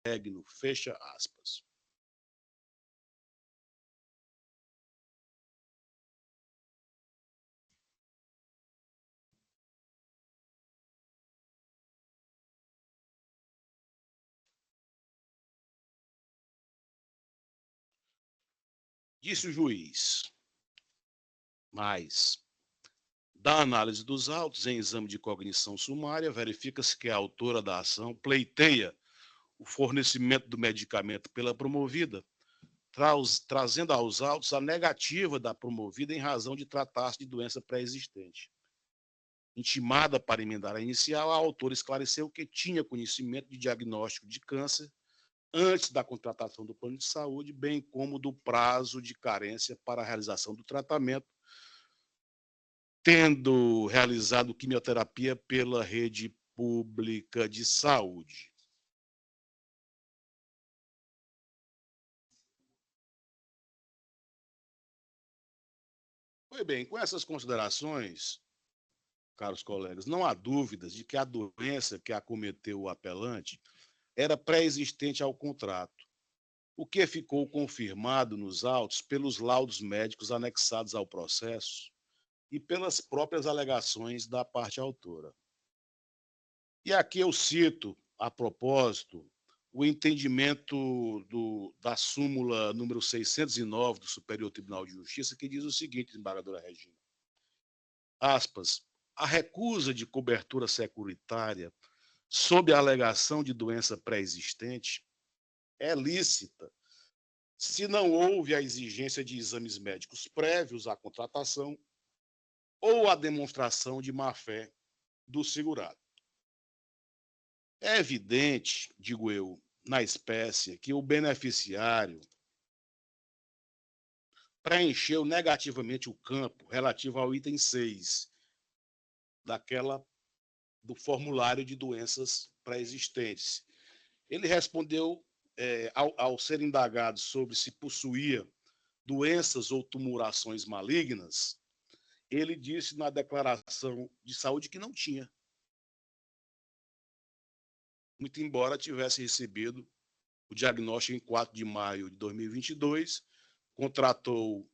interregno, fecha aspas. Disse o juiz, mas, da análise dos autos em exame de cognição sumária, verifica-se que a autora da ação pleiteia o fornecimento do medicamento pela promovida, trazendo aos autos a negativa da promovida em razão de tratar-se de doença pré-existente. Intimada para emendar a inicial, a autora esclareceu que tinha conhecimento de diagnóstico de câncer antes da contratação do plano de saúde, bem como do prazo de carência para a realização do tratamento, tendo realizado quimioterapia pela rede pública de saúde. Pois bem, com essas considerações, caros colegas, não há dúvidas de que a doença que acometeu o apelante era pré-existente ao contrato, o que ficou confirmado nos autos pelos laudos médicos anexados ao processo e pelas próprias alegações da parte autora. E aqui eu cito, a propósito, o entendimento da súmula número 609 do Superior Tribunal de Justiça, que diz o seguinte, desembargadora Regina, aspas, a recusa de cobertura securitária sob a alegação de doença pré-existente é lícita se não houve a exigência de exames médicos prévios à contratação ou a demonstração de má-fé do segurado. É evidente, digo eu, na espécie, que o beneficiário preencheu negativamente o campo relativo ao item 6 do formulário de doenças pré-existentes. Ele respondeu, ao ser indagado sobre se possuía doenças ou tumulações malignas, ele disse na declaração de saúde que não tinha. Muito embora tivesse recebido o diagnóstico em 4 de maio de 2022, contratou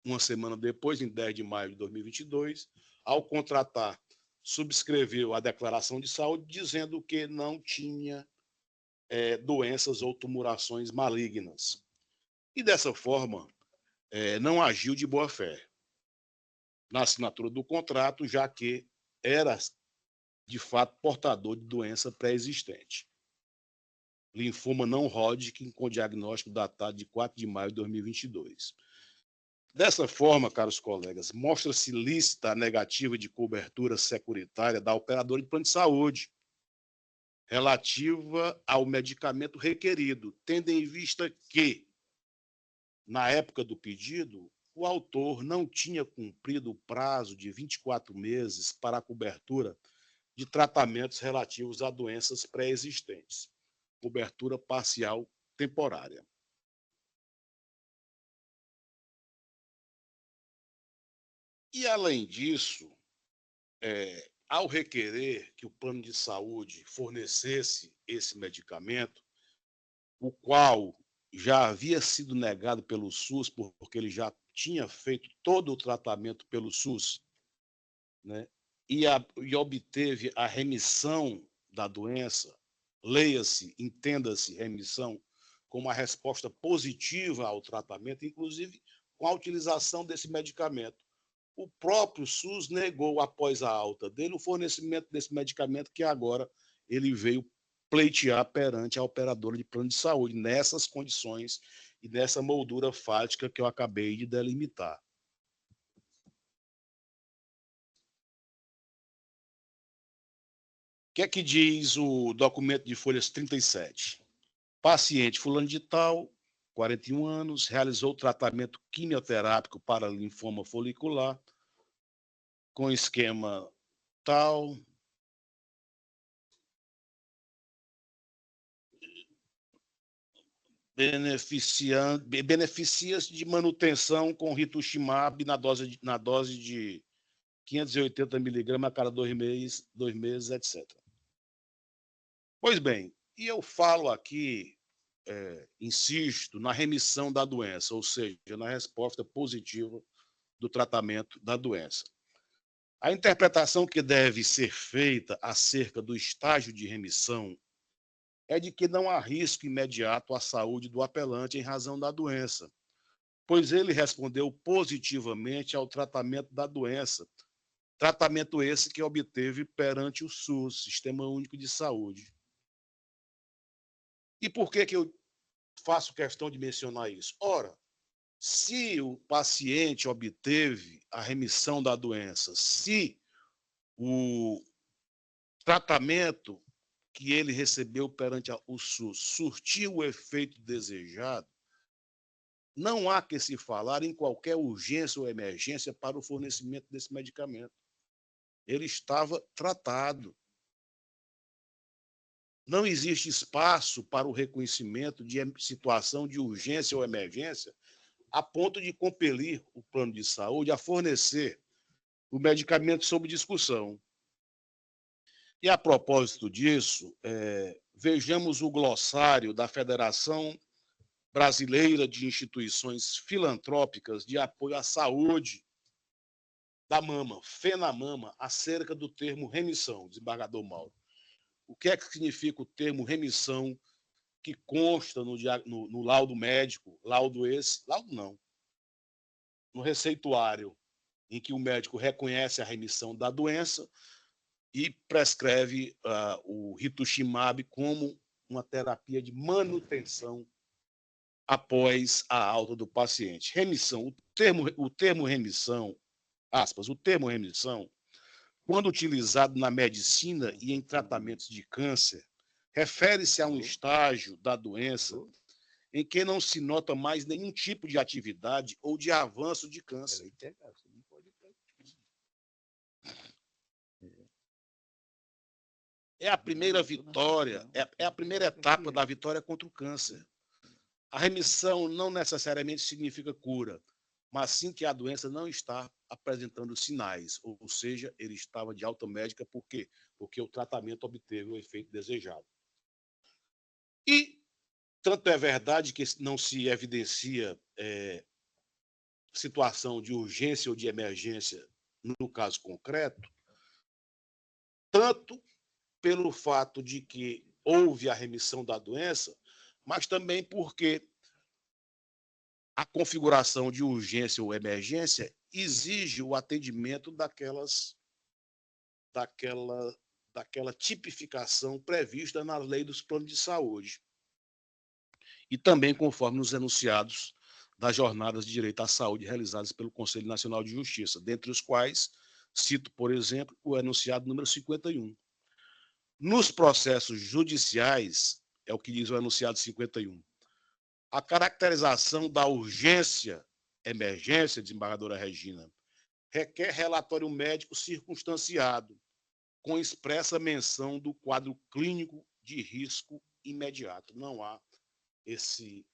uma semana depois, em 10 de maio de 2022, ao contratar, subscreveu a declaração de saúde dizendo que não tinha doenças ou tumulações malignas. E dessa forma, não agiu de boa fé na assinatura do contrato, já que era, de fato, portador de doença pré-existente. Linfoma não Hodgkin, com diagnóstico datado de 4 de maio de 2022. Dessa forma, caros colegas, mostra-se lícita a negativa de cobertura securitária da operadora de plano de saúde, relativa ao medicamento requerido, tendo em vista que, na época do pedido, o autor não tinha cumprido o prazo de 24 meses para a cobertura de tratamentos relativos a doenças pré-existentes, cobertura parcial temporária. E, além disso, ao requerer que o plano de saúde fornecesse esse medicamento, o qual já havia sido negado pelo SUS, porque ele já tinha feito todo o tratamento pelo SUS, né? E obteve a remissão da doença, leia-se, entenda-se remissão, como uma resposta positiva ao tratamento, inclusive com a utilização desse medicamento. O próprio SUS negou, após a alta dele, o fornecimento desse medicamento que agora ele veio pleitear perante a operadora de plano de saúde, nessas condições e nessa moldura fática que eu acabei de delimitar. O que é que diz o documento de folhas 37? Paciente fulano de tal, 41 anos, realizou tratamento quimioterápico para linfoma folicular, com esquema tal, beneficia-se de manutenção com rituximab na dose de 580 miligramas a cada 2 meses, etc. Pois bem, e eu falo aqui insisto, na remissão da doença, ou seja, na resposta positiva do tratamento da doença. A interpretação que deve ser feita acerca do estágio de remissão é de que não há risco imediato à saúde do apelante em razão da doença, pois ele respondeu positivamente ao tratamento da doença, tratamento esse que obteve perante o SUS, Sistema Único de Saúde. E por que eu faço questão de mencionar isso? Ora, se o paciente obteve a remissão da doença, se o tratamento que ele recebeu perante o SUS surtiu o efeito desejado, não há que se falar em qualquer urgência ou emergência para o fornecimento desse medicamento. Ele estava tratado. Não existe espaço para o reconhecimento de situação de urgência ou emergência a ponto de compelir o plano de saúde a fornecer o medicamento sob discussão. E a propósito disso, vejamos o glossário da Federação Brasileira de Instituições Filantrópicas de Apoio à Saúde da Mama, FENAMAMA, acerca do termo remissão, desembargador Mauro. O que é que significa o termo remissão que consta no laudo médico, laudo não, no receituário, em que o médico reconhece a remissão da doença e prescreve o rituximab como uma terapia de manutenção após a alta do paciente. Remissão, o termo remissão, aspas, o termo remissão, quando utilizado na medicina e em tratamentos de câncer, refere-se a um estágio da doença em que não se nota mais nenhum tipo de atividade ou de avanço de câncer. É a primeira vitória, é a primeira etapa da vitória contra o câncer. A remissão não necessariamente significa cura, mas sim que a doença não está apresentando sinais, ou seja, ele estava de alta médica, por quê? Porque o tratamento obteve o efeito desejado. E tanto é verdade que não se evidencia situação de urgência ou de emergência no caso concreto, tanto pelo fato de que houve a remissão da doença, mas também porque a configuração de urgência ou emergência exige o atendimento daquela tipificação prevista na lei dos planos de saúde. E também conforme os enunciados das jornadas de direito à saúde realizadas pelo Conselho Nacional de Justiça, dentre os quais cito, por exemplo, o enunciado número 51. Nos processos judiciais, é o que diz o enunciado 51, a caracterização da urgência, emergência, desembargadora Regina, requer relatório médico circunstanciado, com expressa menção do quadro clínico de risco imediato. Não há esse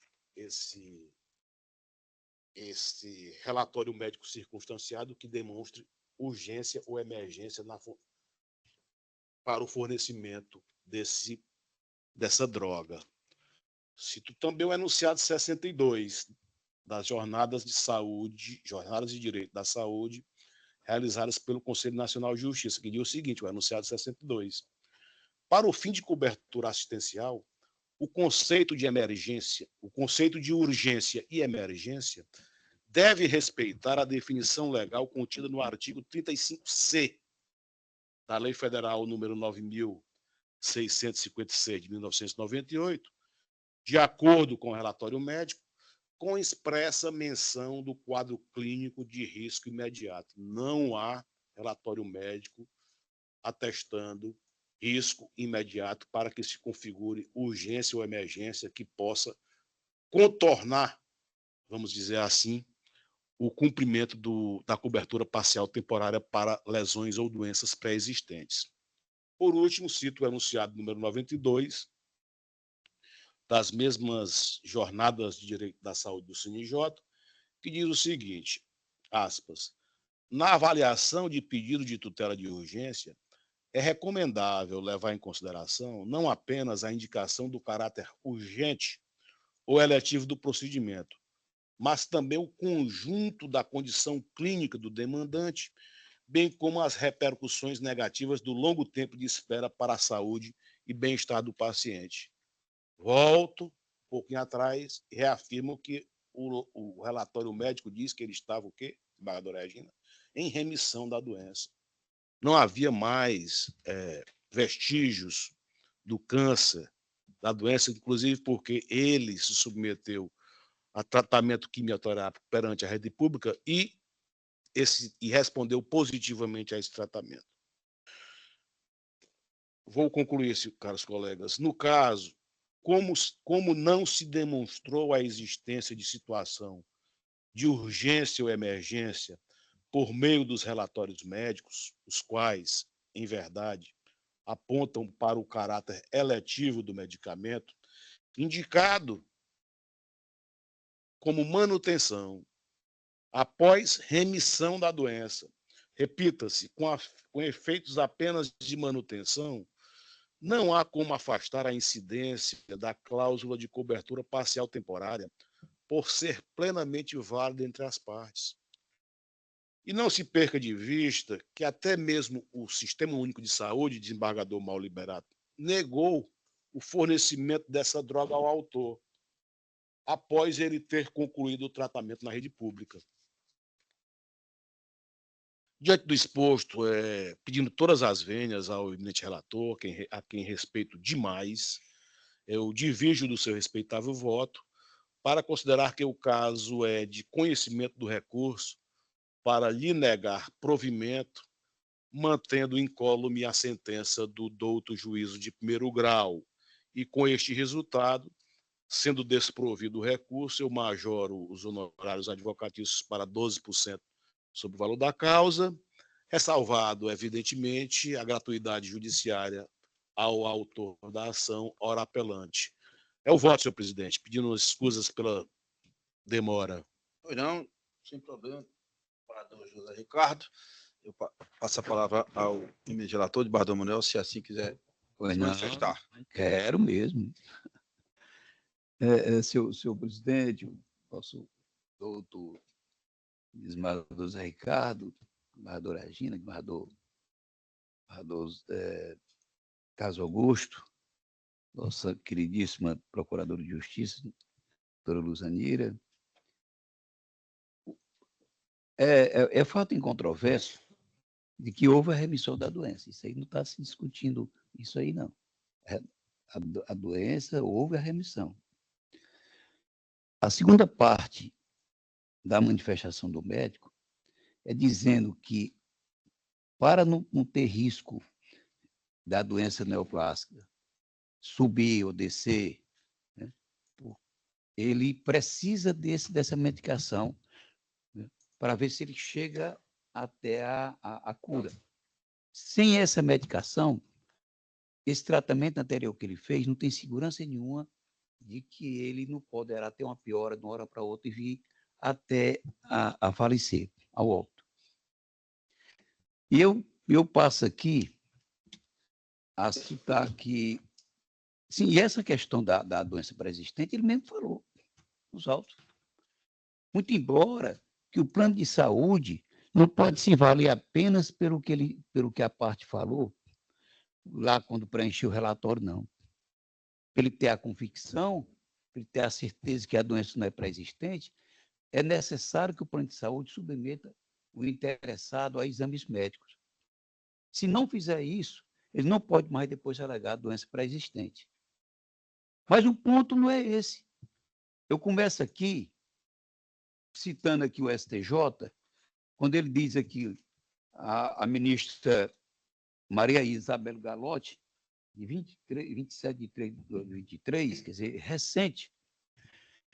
relatório médico circunstanciado que demonstre urgência ou emergência para o fornecimento dessa droga. Cito também o enunciado 62 das jornadas de saúde, jornadas de direito da saúde, realizadas pelo Conselho Nacional de Justiça, que diz o seguinte, o enunciado 62. Para o fim de cobertura assistencial, o conceito de emergência, o conceito de urgência e emergência deve respeitar a definição legal contida no artigo 35C da Lei Federal número 9.656 de 1998, de acordo com o relatório médico, com expressa menção do quadro clínico de risco imediato. Não há relatório médico atestando risco imediato para que se configure urgência ou emergência que possa contornar, vamos dizer assim, o cumprimento da cobertura parcial temporária para lesões ou doenças pré-existentes. Por último, cito o enunciado número 92 das mesmas jornadas de direito da saúde do CNJ, que diz o seguinte, aspas, na avaliação de pedido de tutela de urgência, é recomendável levar em consideração não apenas a indicação do caráter urgente ou eletivo do procedimento, mas também o conjunto da condição clínica do demandante, bem como as repercussões negativas do longo tempo de espera para a saúde e bem-estar do paciente. Volto um pouquinho atrás e reafirmo que o relatório médico diz que ele estava o quê, desembargadora Regina? Em remissão da doença. Não havia mais vestígios do câncer, da doença, inclusive porque ele se submeteu a tratamento quimioterápico perante a rede pública e respondeu positivamente a esse tratamento. Vou concluir, caros colegas. No caso, como não se demonstrou a existência de situação de urgência ou emergência por meio dos relatórios médicos, os quais, em verdade, apontam para o caráter eletivo do medicamento, indicado como manutenção após remissão da doença. Repita-se, com efeitos apenas de manutenção, não há como afastar a incidência da cláusula de cobertura parcial temporária por ser plenamente válida entre as partes. E não se perca de vista que até mesmo o Sistema Único de Saúde, desembargador Mauro Liberato, negou o fornecimento dessa droga ao autor, após ele ter concluído o tratamento na rede pública. Diante do exposto, pedindo todas as vênias ao eminente relator, a quem respeito demais, eu divirjo do seu respeitável voto para considerar que o caso é de conhecimento do recurso para lhe negar provimento, mantendo incólume a sentença do douto juízo de primeiro grau. E com este resultado, sendo desprovido o recurso, eu majoro os honorários advocatícios para 12% sobre o valor da causa, ressalvado, evidentemente, a gratuidade judiciária ao autor da ação, ora apelante. É o voto, senhor presidente, pedindo escusas pela demora. Pois não, sem problema. Desembargador José Ricardo, eu passo a palavra ao eminente relator, desembargador Manuel, se assim quiser se manifestar. Quero mesmo. Senhor presidente, nosso doutor desembargador José Ricardo, desembargador Regina, desembargador Carlos Augusto, nossa queridíssima procuradora de Justiça, doutora Luzanira. É fato incontroverso de que houve a remissão da doença. Isso aí não está se discutindo, isso aí não. A doença, houve a remissão. A segunda parte da manifestação do médico é dizendo que, para não ter risco da doença neoplástica subir ou descer, né, ele precisa dessa medicação, né, para ver se ele chega até a cura. Sem essa medicação, esse tratamento anterior que ele fez não tem segurança nenhuma de que ele não poderá ter uma piora de uma hora para outra e vir até a falecer, ao óbito. E eu passo aqui a citar que, sim, e essa questão da doença pré-existente, ele mesmo falou nos autos. Muito embora que o plano de saúde não pode se valer apenas pelo que a parte falou, lá quando preencheu o relatório, não. Para ele ter a convicção, para ele ter a certeza que a doença não é pré-existente, é necessário que o plano de saúde submeta o interessado a exames médicos. Se não fizer isso, ele não pode mais depois alegar doença pré-existente. Mas o ponto não é esse. Eu começo aqui, citando aqui o STJ, quando ele diz aqui, a ministra Maria Isabel Galotti, de 27 de 3 de 2023, quer dizer, recente,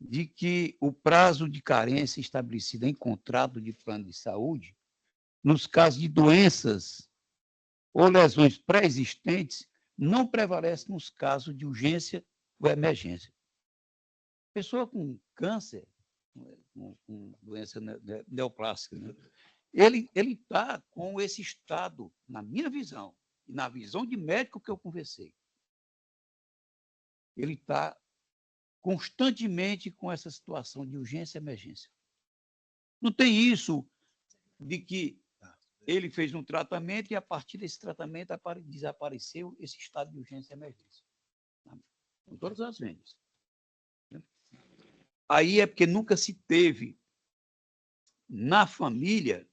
de que o prazo de carência estabelecido em contrato de plano de saúde, nos casos de doenças ou lesões pré-existentes, não prevalece nos casos de urgência ou emergência. Pessoa com câncer, com doença neoplástica, né? Ele está com esse estado, na minha visão, e na visão de médico que eu conversei, ele está constantemente com essa situação de urgência e emergência. Não tem isso de que ele fez um tratamento e, a partir desse tratamento, desapareceu esse estado de urgência e emergência. Com todas as vezes. Aí é porque nunca se teve na família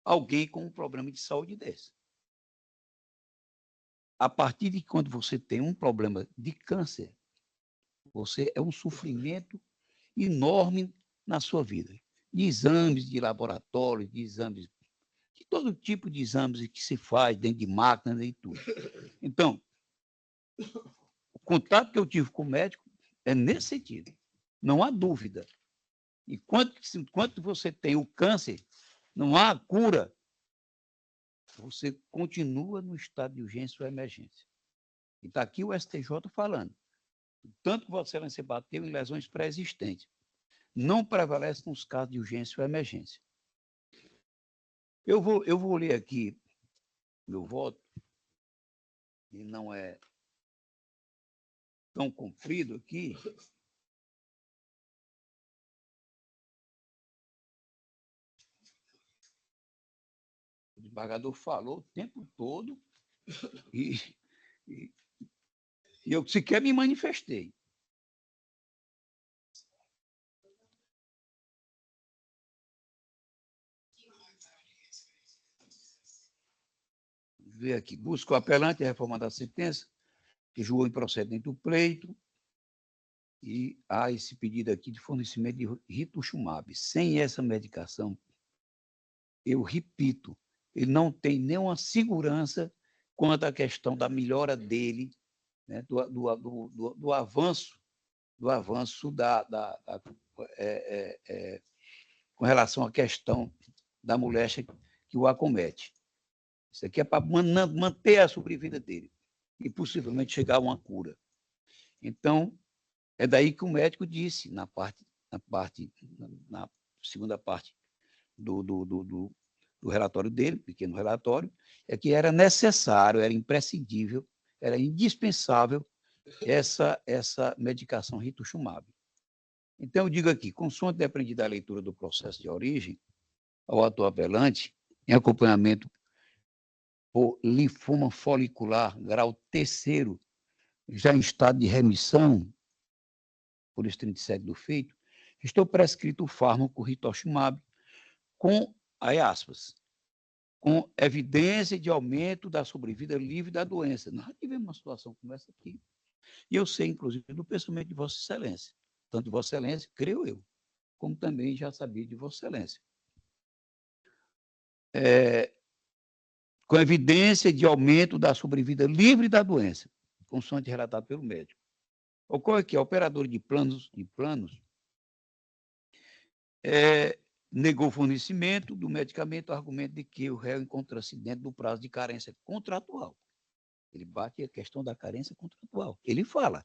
alguém com um problema de saúde desse. A partir de quando você tem um problema de câncer, você é um sofrimento enorme na sua vida. De exames de laboratório, de exames, de todo tipo de exames que se faz dentro de máquinas e tudo. Então, o contato que eu tive com o médico é nesse sentido. Não há dúvida. Enquanto você tem o câncer, não há cura, você continua no estado de urgência ou emergência. E está aqui o STJ falando. Tanto que Vossa Excelência bateu em lesões pré-existentes. Não prevalece nos casos de urgência ou emergência. Eu vou ler aqui meu voto, e não é tão comprido aqui. O desembargador falou o tempo todo e eu sequer me manifestei. Vê aqui. Busca o apelante a reforma da sentença, que julgou improcedente do pleito, e há esse pedido aqui de fornecimento de rituximab. Sem essa medicação, eu repito, ele não tem nenhuma segurança quanto à questão da melhora dele, né, do avanço com relação à questão da moléstia que o acomete. Isso aqui é para manter a sobrevida dele e possivelmente chegar a uma cura. Então, é daí que o médico disse, na segunda parte do relatório dele, pequeno relatório, é que era necessário, era imprescindível, era indispensável essa medicação rituximab. Então, eu digo aqui, consoante depreendida a leitura do processo de origem, ao ato apelante, em acompanhamento por linfoma folicular, grau terceiro, já em estado de remissão, por esse 37 do feito, estou prescrito o fármaco rituximab com, aí aspas, com evidência de aumento da sobrevida livre da doença. Nós tivemos uma situação como essa aqui. E eu sei, inclusive, do pensamento de Vossa Excelência. Tanto de Vossa Excelência, creio eu, como também já sabia de Vossa Excelência. Com evidência de aumento da sobrevida livre da doença, consoante relatado pelo médico. Ocorre que a operadora de planos negou o fornecimento do medicamento, argumento de que o réu encontra-se dentro do prazo de carência contratual. Ele bate a questão da carência contratual. Ele fala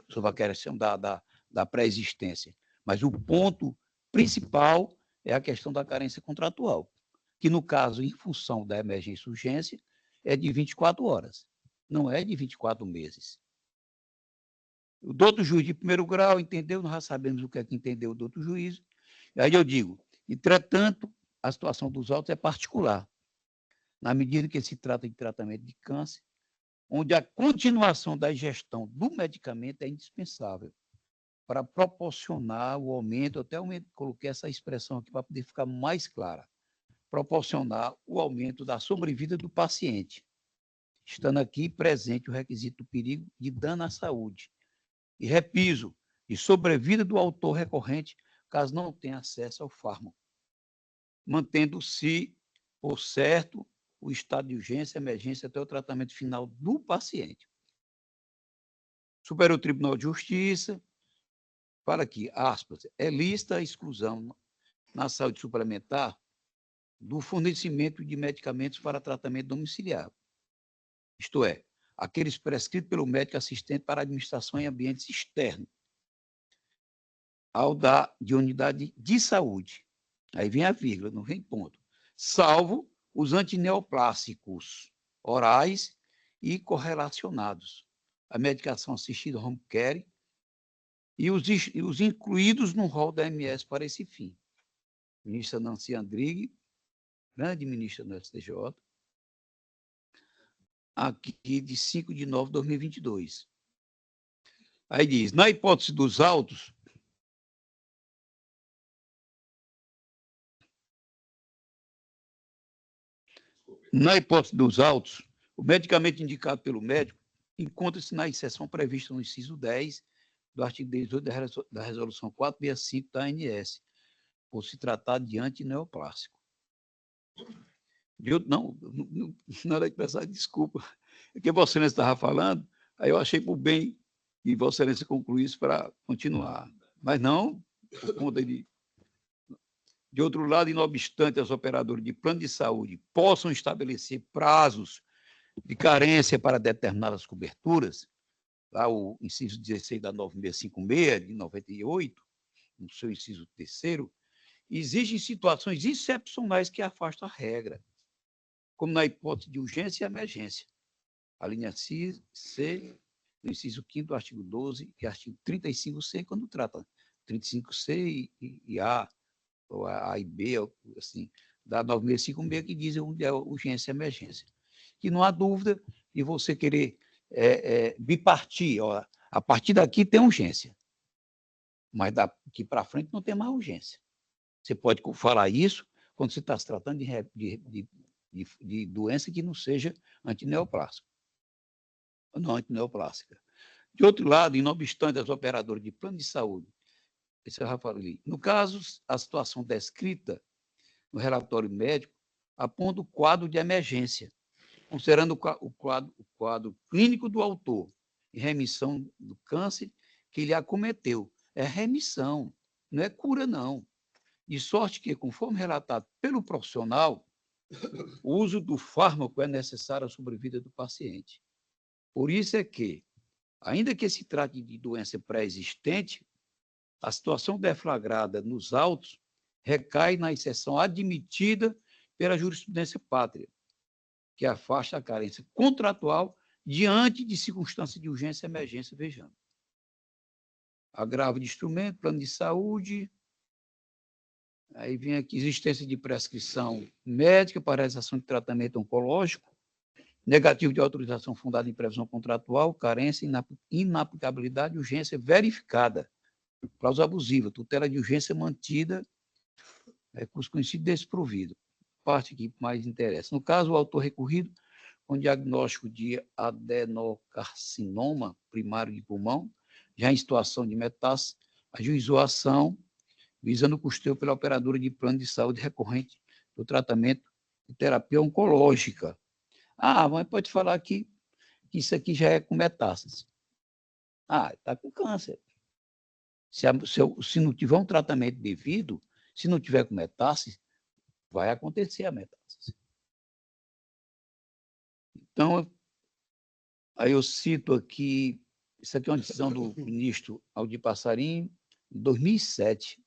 sobre a questão da pré-existência, mas o ponto principal é a questão da carência contratual, que no caso, em função da emergência e urgência, é de 24 horas, não é de 24 meses. O doutor juiz de primeiro grau entendeu, nós já sabemos o que é que entendeu o doutor juiz. Aí eu digo, entretanto, a situação dos autos é particular, na medida que se trata de tratamento de câncer, onde a continuação da ingestão do medicamento é indispensável para proporcionar o aumento, coloquei essa expressão aqui para poder ficar mais clara, proporcionar o aumento da sobrevida do paciente, estando aqui presente o requisito do perigo de dano à saúde. E repiso, de sobrevida do autor recorrente, caso não tenha acesso ao fármaco, mantendo-se, por certo, o estado de urgência e emergência até o tratamento final do paciente. Superior Tribunal de Justiça, fala aqui, aspas, é lista a exclusão na saúde suplementar do fornecimento de medicamentos para tratamento domiciliar. Isto é, aqueles prescritos pelo médico assistente para administração em ambientes externos, ao de unidade de saúde. Aí vem a vírgula, não vem ponto. Salvo os antineoplásicos orais e correlacionados. A medicação assistida home care e os incluídos no rol da MS para esse fim. Ministra Nancy Andrighi, grande ministra do STJ, aqui de 5 de nove de 2022. Aí diz, na hipótese dos autos, o medicamento indicado pelo médico encontra-se na exceção prevista no inciso 10 do artigo 18 da Resolução 465 da ANS, por se tratar de antineoplásico. Não era de pensar, desculpa, é que Vossa Excelência estava falando, aí eu achei por bem que Vossa Excelência concluísse para continuar. Mas não, por conta de... De outro lado, e não obstante as operadoras de plano de saúde possam estabelecer prazos de carência para determinadas coberturas, lá o inciso 16 da 9656, de 98, no seu inciso 3º, existem situações excepcionais que afastam a regra, como na hipótese de urgência e emergência. A linha C, no inciso 5º do artigo 12 e artigo 35C, quando trata 35C e A, ou A e B, assim, da 9656, que dizem onde é urgência e emergência. Que não há dúvida de você querer bipartir. Ó, a partir daqui tem urgência, mas daqui para frente não tem mais urgência. Você pode falar isso quando você está se tratando de doença que não seja antineoplástica. Não antineoplástica. De outro lado, e não obstante as operadoras de plano de saúde, esse é o Rafael ali. No caso, a situação descrita no relatório médico aponta o quadro de emergência, considerando o quadro clínico do autor em remissão do câncer que lhe acometeu. É remissão, não é cura, não. De sorte que, conforme relatado pelo profissional, o uso do fármaco é necessário à sobrevida do paciente. Por isso é que, ainda que se trate de doença pré-existente, a situação deflagrada nos autos recai na exceção admitida pela jurisprudência pátria, que afasta a carência contratual diante de circunstâncias de urgência e emergência, vejamos. Agravo de instrumento, plano de saúde, aí vem aqui existência de prescrição médica para realização de tratamento oncológico, negativo de autorização fundada em previsão contratual, carência, inaplicabilidade, urgência verificada, cláusula abusiva, tutela de urgência mantida, recurso conhecido desprovido. Parte que mais interessa. No caso, o autor recorrido, com diagnóstico de adenocarcinoma primário de pulmão, já em situação de metástase, ajuizou a ação visando o custeio pela operadora de plano de saúde recorrente do tratamento de terapia oncológica. Ah, mas pode falar que isso aqui já é com metástase. Ah, está com câncer. Se não tiver um tratamento devido, se não tiver com metástase, vai acontecer a metástase. Então, aí eu cito aqui, isso aqui é uma decisão do ministro Aldir Passarinho, em 2007,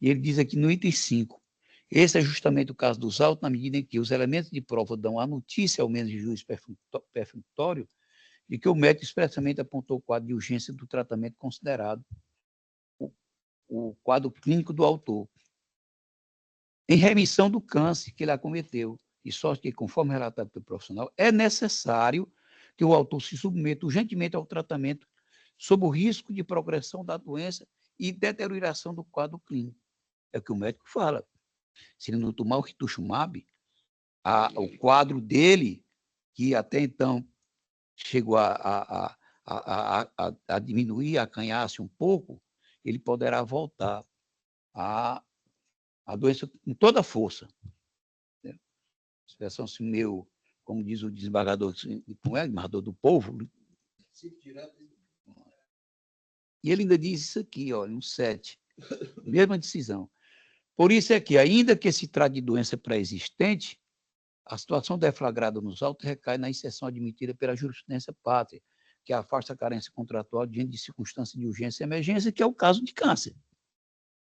e ele diz aqui no item 5, esse é justamente o caso dos autos, na medida em que os elementos de prova dão a notícia, ao menos de juiz perfunctório, de que o médico expressamente apontou o quadro de urgência do tratamento considerado o quadro clínico do autor, em remissão do câncer que ele acometeu, de sorte que, conforme relatado pelo profissional, é necessário que o autor se submeta urgentemente ao tratamento sob o risco de progressão da doença e deterioração do quadro clínico. É o que o médico fala. Se ele não tomar o rituximab, o quadro dele, que até então chegou a diminuir, a acanhar-se um pouco, ele poderá voltar a doença com toda a força. Expressão assim, meu, como diz o desembargador, como é, desembargador do povo. E ele ainda diz isso aqui, olha, no 7, mesma decisão. Por isso é que, ainda que se trate de doença pré-existente, a situação deflagrada nos autos recai na exceção admitida pela jurisprudência pátria, que afasta a carência contratual diante de circunstâncias de urgência e emergência, que é o caso de câncer.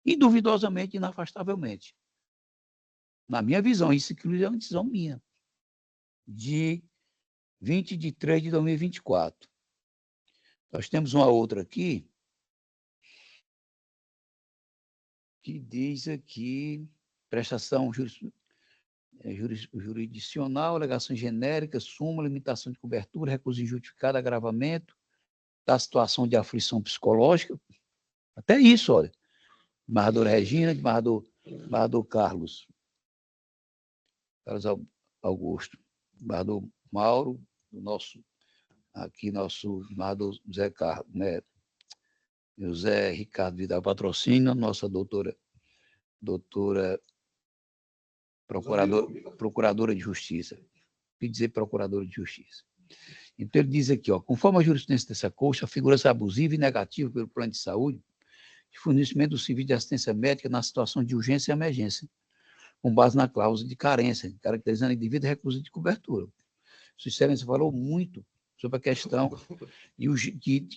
E duvidosamente, inafastavelmente. Na minha visão, isso inclusive é uma decisão minha, de 20 de 3 de 2024. Nós temos uma outra aqui, que diz aqui, prestação jurisdicional, alegações genéricas, súmula, limitação de cobertura, recusa injustificada, agravamento da situação de aflição psicológica, até isso, olha, desembargadora Regina, desembargador Carlos Augusto, desembargador Mauro, nosso desembargador José Carlos, né? José Ricardo Vidal Patrocínio, nossa doutora procuradora de justiça. Que dizer procuradora de justiça. Então, ele diz aqui, ó, conforme a jurisprudência dessa Corte, a figura-se abusiva e negativa pelo plano de saúde de fornecimento do serviço de assistência médica na situação de urgência e emergência, com base na cláusula de carência, caracterizando a indevida recusa de cobertura. Sua Excelência falou muito sobre a questão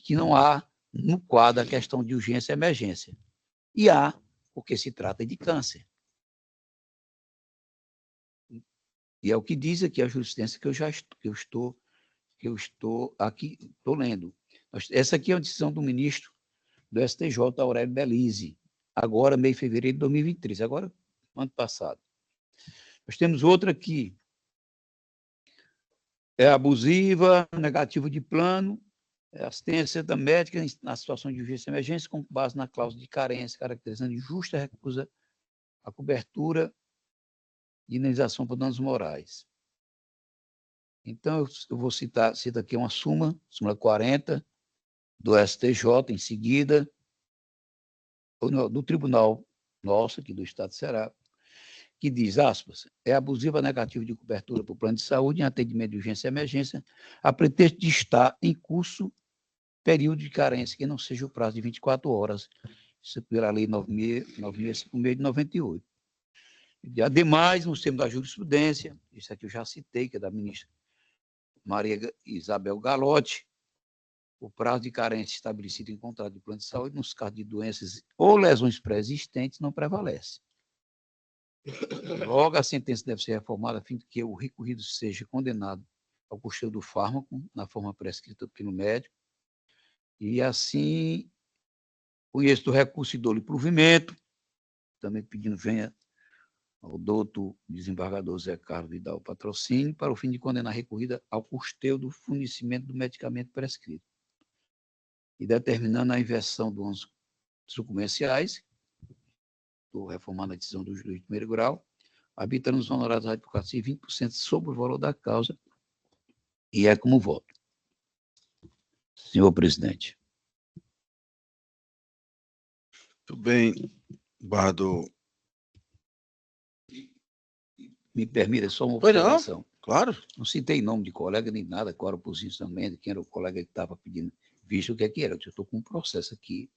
que não há no quadro a questão de urgência e emergência. E há, porque se trata de câncer. E é o que diz aqui a jurisprudência que eu estou aqui, estou lendo. Essa aqui é uma decisão do ministro do STJ, Aurélio Belize, agora, meio de fevereiro de 2023, agora, ano passado. Nós temos outra aqui, é abusiva, negativo de plano, assistência da médica na situação de urgência e emergência, com base na cláusula de carência, caracterizando injusta recusa à cobertura de indenização por danos morais. Então, eu vou citar aqui uma súmula 40, do STJ, em seguida, do Tribunal nosso, aqui do Estado de Ceará, que diz, aspas, é abusiva negativa de cobertura por plano de saúde em atendimento de urgência e emergência, a pretexto de estar em curso período de carência que não seja o prazo de 24 horas, isso é pela Lei 9.656 de 98. Ademais, nos termos da jurisprudência, isso aqui eu já citei, que é da ministra Maria Isabel Galotti, o prazo de carência estabelecido em contrato de plano de saúde, nos casos de doenças ou lesões pré-existentes, não prevalece. Logo, a sentença deve ser reformada a fim de que o recorrido seja condenado ao custeio do fármaco, na forma prescrita pelo médico, e assim, conheço do recurso e dou-lhe provimento, também pedindo venha ao doutor desembargador Zé Carlos Vidal Patrocínio, para o fim de condenar a recorrida ao custeio do fornecimento do medicamento prescrito, e determinando a inversão dos comerciais, estou reformando a decisão do juiz de primeiro grau, habitando os honorários da advocacia 20% sobre o valor da causa, e é como voto. Senhor presidente. Muito bem, Bardo. Me permita só uma observação. Claro. Não citei nome de colega nem nada, qual era o posicionamento, quem era o colega que estava pedindo, visto o que é que era. Eu estou com um processo aqui,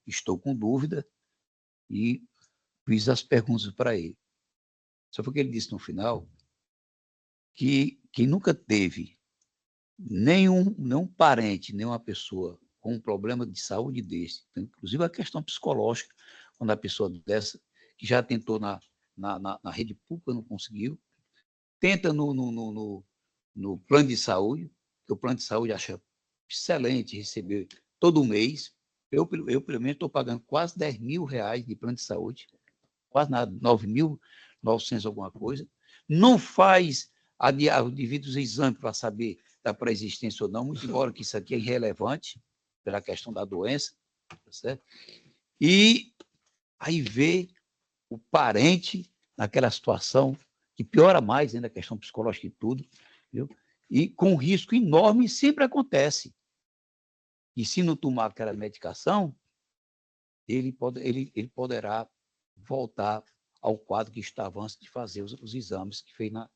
estou com dúvida e fiz as perguntas para ele. Só foi que ele disse no final que nunca teve nenhum parente, nenhuma pessoa com um problema de saúde desse, inclusive a questão psicológica, quando a pessoa dessa, que já tentou na rede pública, não conseguiu, tenta no plano de saúde, que o plano de saúde acha excelente receber todo mês. Eu pelo menos, estou pagando quase R$10.000 de plano de saúde, quase nada, 9.900 alguma coisa. Não faz os devidos exames para saber da pré-existência ou não, muito embora que isso aqui é irrelevante, pela questão da doença, tá certo? E aí vê o parente naquela situação que piora mais ainda a questão psicológica e tudo, viu? E com um risco enorme sempre acontece. E se não tomar aquela medicação, ele poderá voltar ao quadro que estava antes de fazer os exames que fez na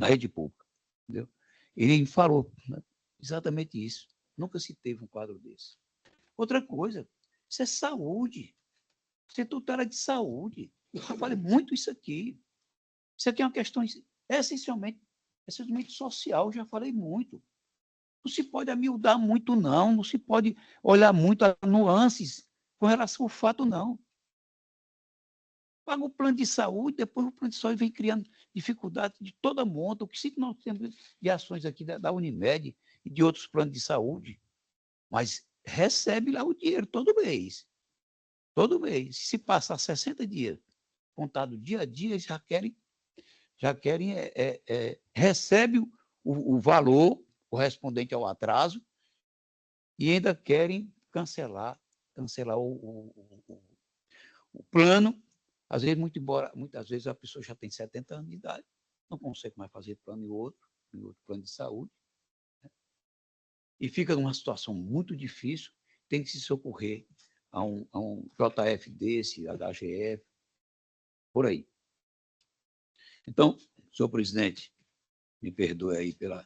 rede pública. Entendeu? Ele falou, né, exatamente isso. Nunca se teve um quadro desse. Outra coisa, isso é saúde. Isso é tutela de saúde. Eu já falei muito isso aqui. Isso aqui é uma questão essencialmente social, eu já falei muito. Não se pode amiudar muito, não. Não se pode olhar muito a nuances com relação ao fato, não. Paga o plano de saúde, depois o plano de saúde vem criando dificuldades de toda monta. O que sim nós temos de ações aqui da Unimed e de outros planos de saúde. Mas recebe lá o dinheiro todo mês. Todo mês. Se passar 60 dias, contado dia a dia, eles já querem recebe o valor correspondente ao atraso e ainda querem cancelar o plano. Às vezes, muitas vezes a pessoa já tem 70 anos de idade, não consegue mais fazer plano em outro plano de saúde, né? E fica numa situação muito difícil, tem que se socorrer a um JF desse, HGF, por aí. Então, senhor presidente, me perdoe aí pelo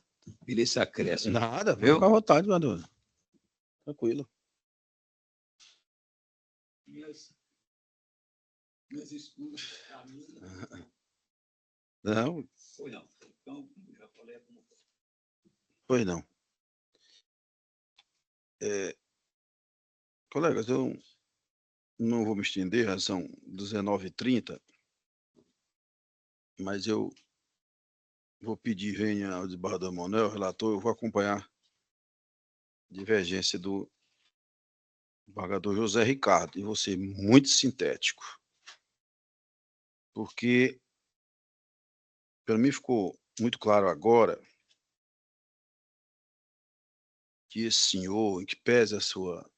esse acréscimo. Nada, viu? Fica à vontade, Maduro. Tranquilo. Minhas escutas, caminho. Não. Foi não. Então, já falei como foi. Pois não. Colegas, eu não vou me estender, já são 19h30, mas eu vou pedir, venha ao desembargador Manuel, relator, eu vou acompanhar a divergência do desembargador José Ricardo, e vou ser muito sintético, porque para mim ficou muito claro agora que esse senhor, em que pese a sua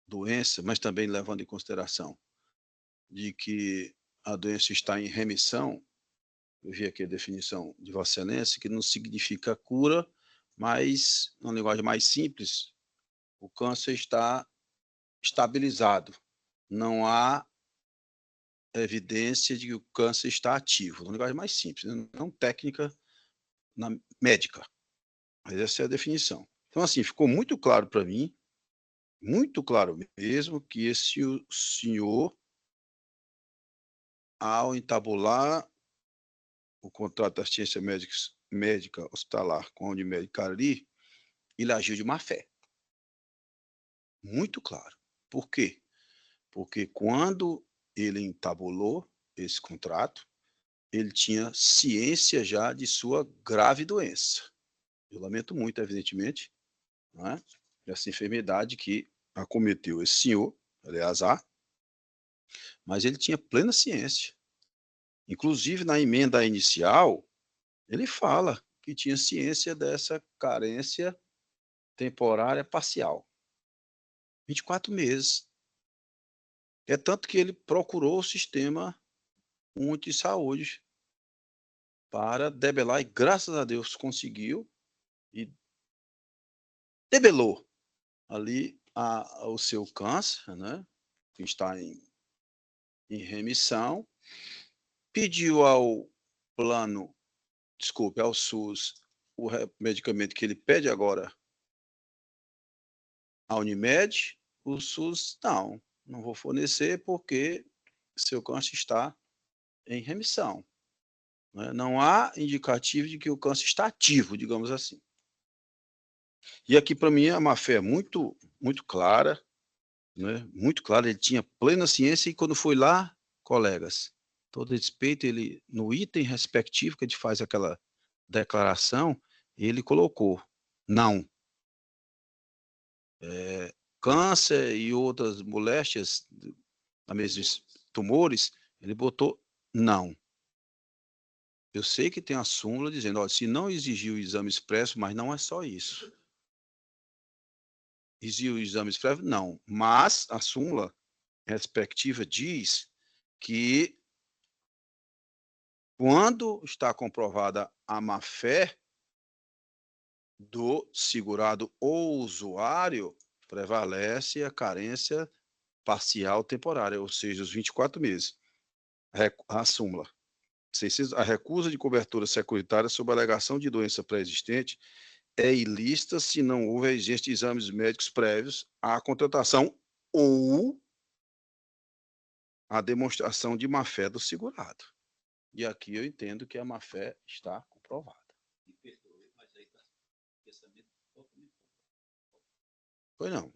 doença, mas também levando em consideração de que a doença está em remissão, eu vi aqui a definição de Vossa Excelência, que não significa cura, mas, numa linguagem mais simples, o câncer está estabilizado. Não há evidência de que o câncer está ativo. Numa linguagem mais simples, não técnica, médica. Mas essa é a definição. Então, assim, ficou muito claro para mim, muito claro mesmo, que esse senhor, ao entabular o contrato de assistência médica hospitalar com a Unimed Cariri, ele agiu de má fé. Muito claro. Por quê? Porque quando ele entabulou esse contrato, ele tinha ciência já de sua grave doença. Eu lamento muito, evidentemente, né, essa enfermidade que acometeu esse senhor, aliás, mas ele tinha plena ciência. Inclusive, na emenda inicial, ele fala que tinha ciência dessa carência temporária parcial. 24 meses. É tanto que ele procurou o sistema único de saúde para debelar, e graças a Deus conseguiu, e debelou ali o seu câncer, né, que está em remissão, pediu ao plano, desculpe, ao SUS, o medicamento que ele pede agora à Unimed, o SUS, não vou fornecer porque seu câncer está em remissão. Né? Não há indicativo de que o câncer está ativo, digamos assim. E aqui, para mim, a má-fé é muito, muito clara, né? Muito clara, ele tinha plena ciência, e quando foi lá, colegas, todo respeito, ele, no item respectivo que a gente faz aquela declaração, ele colocou, não. Câncer e outras moléstias, tumores, ele botou não. Eu sei que tem a súmula dizendo, olha, se não exigir o exame expresso, mas não é só isso. Exigir o exame expresso, não. Mas a súmula respectiva diz que quando está comprovada a má-fé do segurado ou usuário, prevalece a carência parcial temporária, ou seja, os 24 meses. A súmula. A recusa de cobertura securitária sob alegação de doença pré-existente é ilícita se não houver exigência de exames médicos prévios à contratação ou a demonstração de má-fé do segurado. E aqui eu entendo que a má-fé está comprovada. Pois não.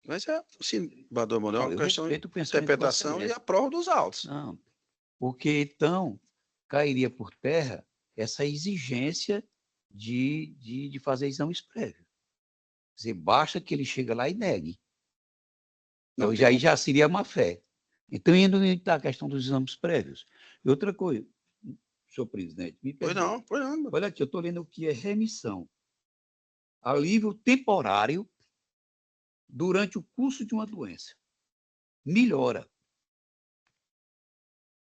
Mas é, sim, Bador Manuel, uma questão de interpretação e a prova dos autos. Não, porque então cairia por terra essa exigência de fazer exames prévios. Dizer, basta que ele chegue lá e negue. Não, Então, já seria má fé. Então, indo a questão dos exames prévios. E outra coisa, senhor presidente, me perdoe. Pois não. Olha aqui, eu estou lendo o que é remissão. Alívio temporário durante o curso de uma doença. Melhora.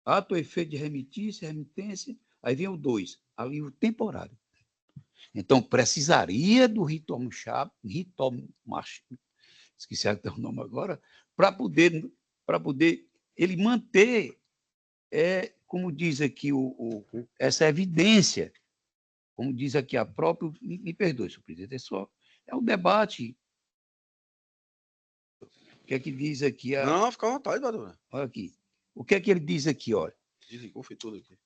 Ato ou efeito de remitência, aí vem o 2, alívio temporário. Então, precisaria do esqueci até o nome agora, para poder ele manter, como diz aqui essa evidência, como diz aqui a própria, me perdoe, senhor presidente, é um debate. O que é que diz aqui? Não, fica à vontade, Badona. Olha aqui. O que é que ele diz aqui, olha? Desligou, foi tudo aqui.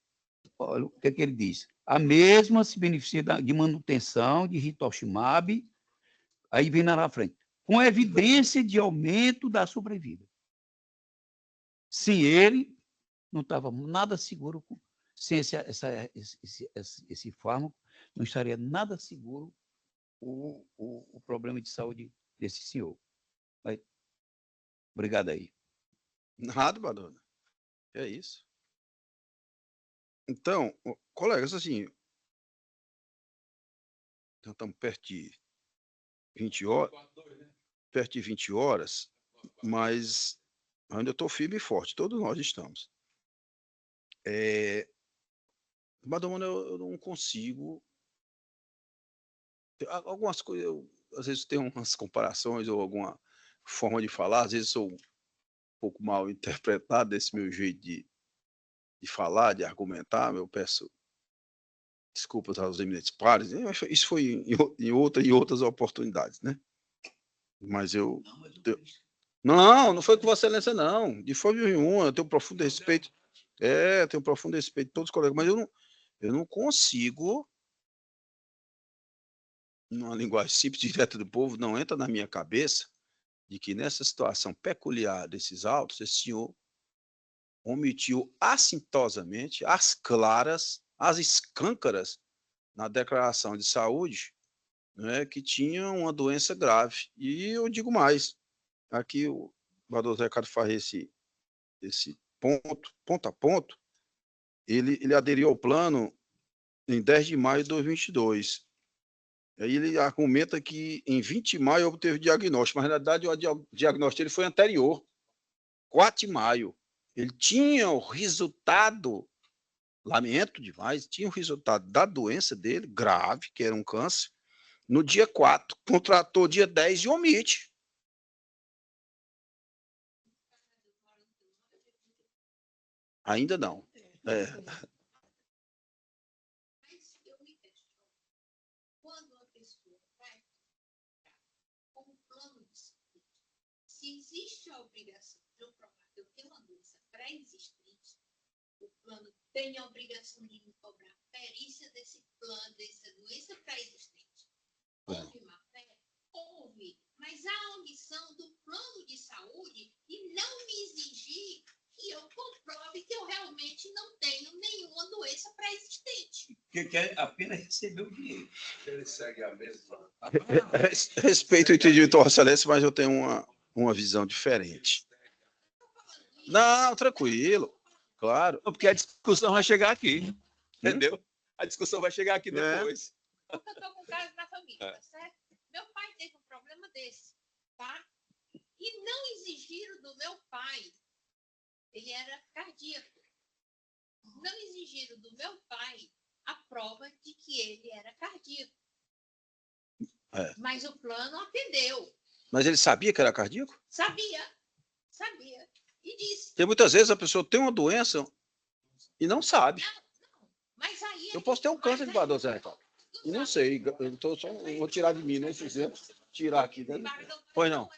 Olha, o que é que ele diz? A mesma se beneficia de manutenção de rituximab, aí vem lá na frente, com evidência de aumento da sobrevida. Sem ele, não estava nada seguro, sem esse fármaco, não estaria nada seguro o problema de saúde desse senhor. Mas, obrigado aí. Nada, Badona. É isso. Então, colegas, assim, estamos perto de 20 horas, mas ainda estou firme e forte, todos nós estamos. Badona, eu não consigo. Algumas coisas, às vezes tem umas comparações ou alguma forma de falar, às vezes sou um pouco mal interpretado desse meu jeito de falar, de argumentar, eu peço desculpas aos eminentes pares, isso foi em outras oportunidades, né? Mas não foi com Vossa Excelência, não, de forma nenhuma, eu tenho profundo respeito, tenho profundo respeito de todos os colegas, mas eu não consigo, numa linguagem simples, direta do povo, não entra na minha cabeça de que nessa situação peculiar desses autos, esse senhor omitiu assintosamente, às claras, às escâncaras, na declaração de saúde, né, que tinha uma doença grave. E eu digo mais, aqui o Bador Ricardo faz esse ponto a ponto, ele aderiu ao plano em 10 de maio de 2022. Aí ele argumenta que em 20 de maio obteve diagnóstico, mas na verdade o diagnóstico dele foi anterior, 4 de maio. Ele tinha o resultado, lamento demais, tinha o resultado da doença dele, grave, que era um câncer, no dia 4, contratou dia 10 e omite. Ainda não. Quando uma pessoa vai com um plano de saúde, se existe a obrigação de eu provar que eu tenho uma doença pré-existente, o plano tem a obrigação de me cobrar a perícia desse plano, dessa doença pré-existente. Houve má fé? Houve, mas há a omissão do plano de saúde e não me exigir que eu comprove que eu realmente não tenho nenhuma doença pré-existente. Que quer apenas receber o dinheiro. Ele segue a mesma. Respeito o entendimento de Vossa Excelência, mas eu tenho uma visão diferente. Não, tranquilo. Claro. Porque a discussão vai chegar aqui. Entendeu? A discussão vai chegar aqui depois. Porque eu estou com um caso na família, tá certo? Meu pai teve um problema desse, tá? E não exigiram do meu pai, ele era cardíaco, não exigiram do meu pai a prova de que ele era cardíaco. Mas o plano atendeu. Mas ele sabia que era cardíaco? Sabia. E disse. Porque muitas vezes a pessoa tem uma doença e não sabe. Não. Mas aí... Eu posso ter um câncer de Bador, Zé Ricardo. E não sei, vou tirar de mim, né? Se quiser tirar aqui. Né? Pois não.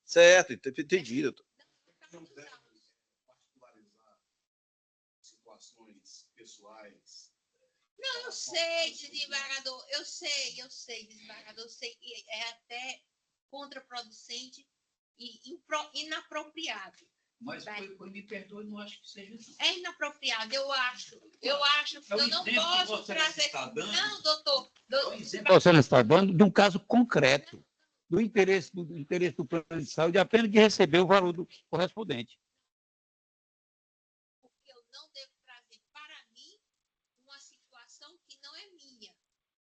Certo, entendi. Não deve particularizar situações pessoais. Não, eu sei, desembargador, eu sei, desembargador, eu sei que é até contraproducente e inapropriado. Mas me perdoe, não acho que seja isso. É inapropriado, eu acho que eu não posso trazer... Não, doutor, você não está dando de um caso concreto, do interesse do plano de saúde, apenas de receber o valor correspondente. Porque eu não devo trazer para mim uma situação que não é minha.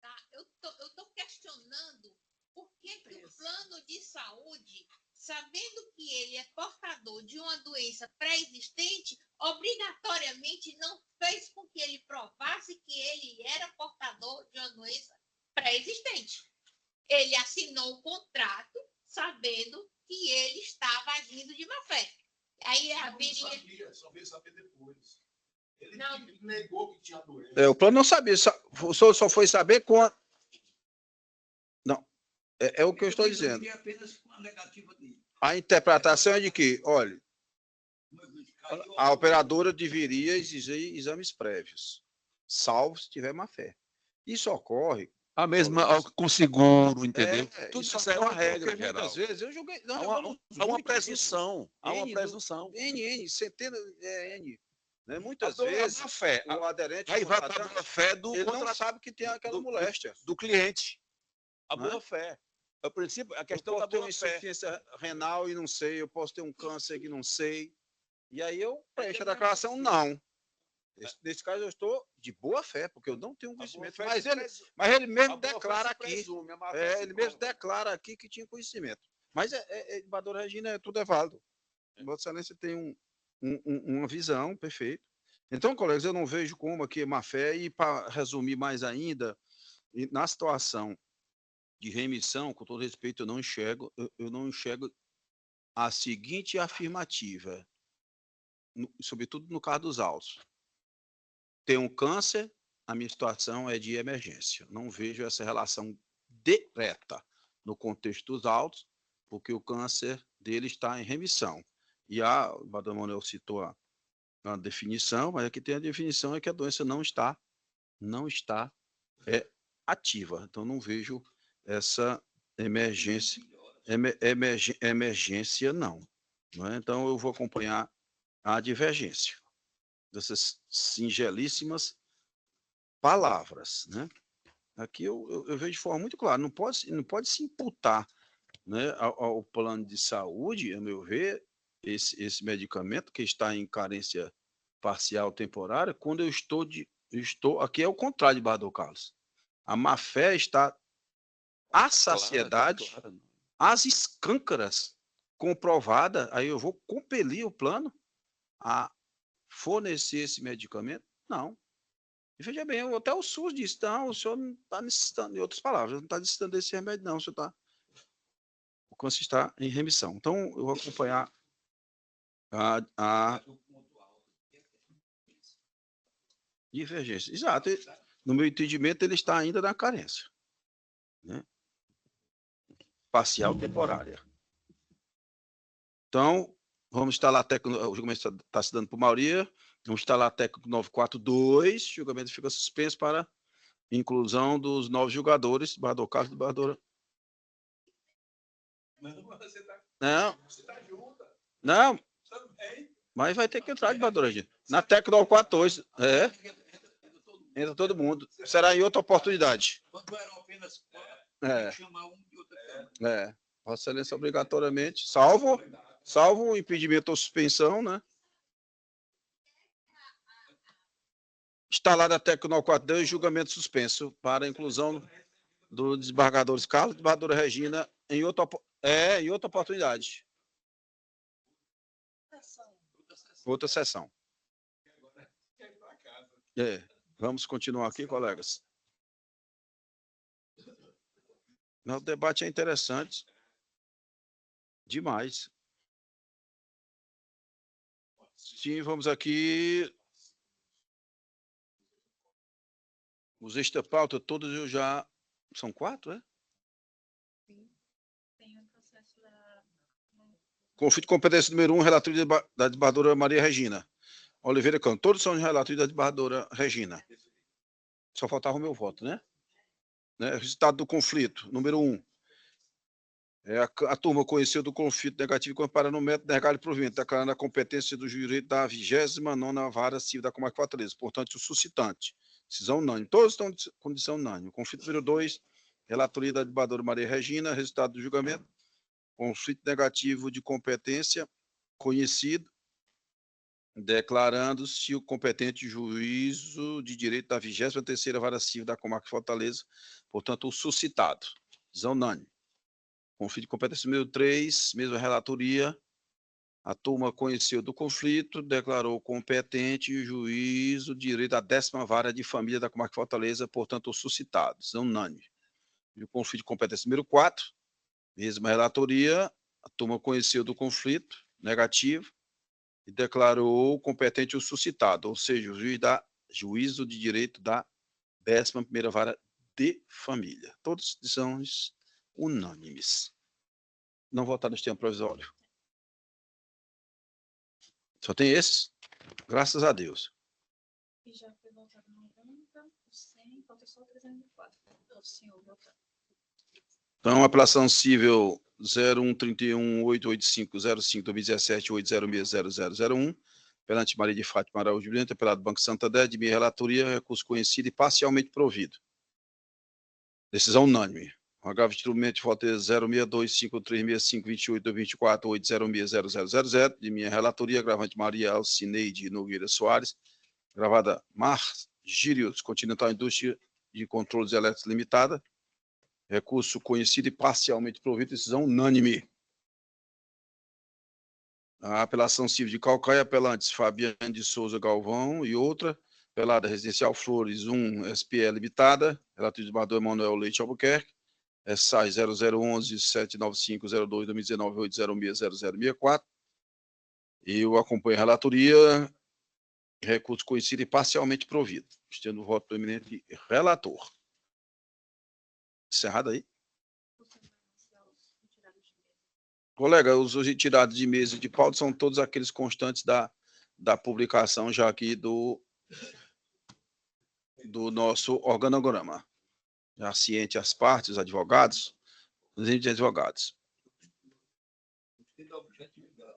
Tá? Eu estou questionando por que o plano de saúde, sabendo que ele é portador de uma doença pré-existente, obrigatoriamente não fez com que ele provasse que ele era portador de uma doença pré-existente. Ele assinou o contrato sabendo que ele estava agindo de má fé. Aí haveria... Só veio saber depois. Ele Não. negou que tinha doença. O plano não sabia, o senhor só foi saber com a... Não, é o que eu estou dizendo. A interpretação é de que, olha, a operadora deveria exigir exames prévios, salvo se tiver má fé. Isso ocorre... A mesma com seguro, entendeu? Tudo Isso é uma regra, geral. Muitas vezes eu joguei... Há uma presunção. Há uma presunção. Centenas, né? Muitas A vezes, boa fé. o aderente... Aí vai para a boa fé do ele não sabe que tem aquela moléstia. do cliente. A Não é? boa fé. É o princípio, a Eu questão da posso ter boa uma fé. insuficiência renal e não sei, eu posso ter um câncer que não sei. E aí eu preencho a declaração não. Nesse caso eu estou de boa fé, porque eu não tenho um conhecimento. Mas ele mesmo declara aqui. Ele mesmo declara aqui que tinha conhecimento. Mas, desembargadora Regina, tudo é válido. Vossa Excelência tem uma visão, perfeito. Então, colegas, eu não vejo como aqui é má fé. E para resumir mais ainda, na situação de remissão, com todo respeito, eu não enxergo a seguinte afirmativa, sobretudo no caso dos autos. Tem um câncer, a minha situação é de emergência. Não vejo essa relação direta no contexto dos autos, porque o câncer dele está em remissão. E o Badr Manuel citou a definição, mas aqui tem a definição é que a doença não está ativa. Então, não vejo essa emergência, não é? Então, eu vou acompanhar a divergência dessas singelíssimas palavras, né? Aqui eu vejo de forma muito clara, não pode se imputar, né, ao plano de saúde, a meu ver, esse medicamento que está em carência parcial temporária, quando eu estou aqui é o contrário de Bardo Carlos. A má-fé está à saciedade, às escâncaras, comprovada, aí eu vou compelir o plano a fornecer esse medicamento? Não. E veja bem, até o SUS disse, não, o senhor não está necessitando, em outras palavras, não está necessitando desse remédio, não, o câncer está em remissão. Então, eu vou acompanhar a divergência. Exato. No meu entendimento, ele está ainda na carência, né? Parcial temporária. Então, vamos instalar o julgamento está se dando por maioria. Vamos instalar técnico 942. O julgamento fica suspenso para inclusão dos novos julgadores, Bardo Carlos e Bardora. Não. Mas vai ter que entrar de Bardora, gente. Na técnica 942. Entra todo mundo. Será em outra oportunidade. Vossa Excelência obrigatoriamente, salvo o impedimento ou suspensão, né? Instalada a técnica 942 e julgamento suspenso para a inclusão dos desembargadores Carlos e desembargadora Regina em outra oportunidade. Outra sessão. Vamos continuar aqui, colegas. O debate é interessante demais. Sim, vamos aqui. Os extra-pauta, todos eu já... São 4, é? Sim. Tem um processo da... Conflito de competência número 1, relatoria da desembargadora Maria Regina Oliveira Campos. Todos são de relatoria da desembargadora Regina. Só faltava o meu voto, né? Resultado do conflito, número 1. A turma conheceu do conflito negativo e comparando no método negado e provimento, declarando a competência do juiz da 29ª Vara Civil da Comarca Fortaleza. Portanto, o suscitante. Decisão unânime. Todos estão de condição unânime. Conflito número 2, Relatoria da desembargadora Maria Regina. Resultado do julgamento. Conflito negativo de competência conhecido, declarando-se o competente juízo de direito da 23ª Vara Civil da Comarca de Fortaleza, portanto, o suscitado. Decisão unânime. Conflito de competência número 3, mesma relatoria. A turma conheceu do conflito, declarou competente o juízo de direito da 10ª Vara de Família da Comarca de Fortaleza, portanto, o suscitado. Decisão unânime. E o conflito de competência número 4, mesma relatoria. A turma conheceu do conflito, negativo, e declarou competente o suscitado, ou seja, o juízo de direito da 11ª Vara de Família. Todas decisões unânimes. Não votar no sistema provisório. Só tem esses? Graças a Deus. E já foi votado 90, o 100, falta só o 304. O senhor votando. Então, apelação civil 0131-885-05-2017-806-0001, apelante Maria de Fátima Araújo Brito, apelado Banco Santander, de minha relatoria, recurso conhecido e parcialmente provido. Decisão unânime. O agravo de instrumento de Fortaleza 06253652824806000, de minha relatoria, agravante Maria Alcineide Nogueira Soares, gravada Margírios Continental Indústria de Controles Elétricos Limitada, recurso conhecido e parcialmente provido, decisão unânime. A apelação civil de Calcaia, apelantes Fabiane de Souza Galvão e outra, apelada Residencial Flores 1 SPE Limitada, relativo desembargador Emanuel Leite Albuquerque, SAI 0011-79502-2019-806-0064. E eu acompanho a relatoria, recurso conhecido e parcialmente provido. Estendo o voto do eminente relator. Encerrado aí. Colega, os retirados de mesa de pauta são todos aqueles constantes da publicação já aqui do nosso organograma. Já ciente as partes, os advogados, os advogados.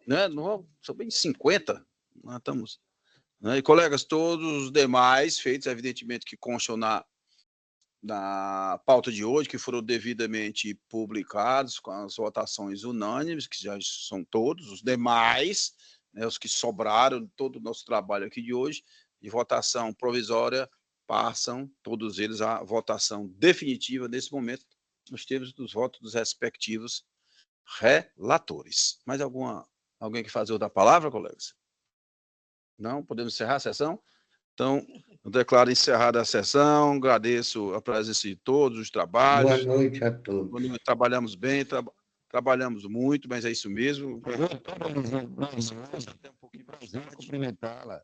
Né? Não, são bem 50. Nós estamos, né? E, colegas, todos os demais feitos, evidentemente, que constam na pauta de hoje, que foram devidamente publicados com as votações unânimes, que já são todos, os demais, né, os que sobraram, todo o nosso trabalho aqui de hoje, de votação provisória, passam todos eles à votação definitiva nesse momento, nos termos dos votos dos respectivos relatores. Mais alguém que fazer outra palavra, colegas? Não? Podemos encerrar a sessão? Então, eu declaro encerrada a sessão, agradeço a presença de todos os trabalhos. Boa noite a todos. Trabalhamos bem, trabalhamos muito, mas é isso mesmo. Prazer cumprimentá-la.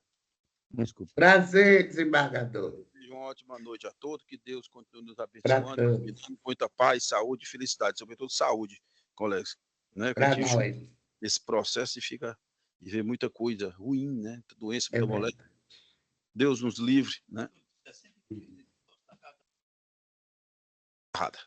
Desculpa. Prazer, desembargador. Uma ótima noite a todos, que Deus continue nos Pra abençoando, todos. com muita paz, saúde e felicidade, sobretudo saúde, colegas. Né? Para Que a gente nós. esse processo e vê muita coisa ruim, né? Doença, muita moléstia. Deus nos livre, né? Errada.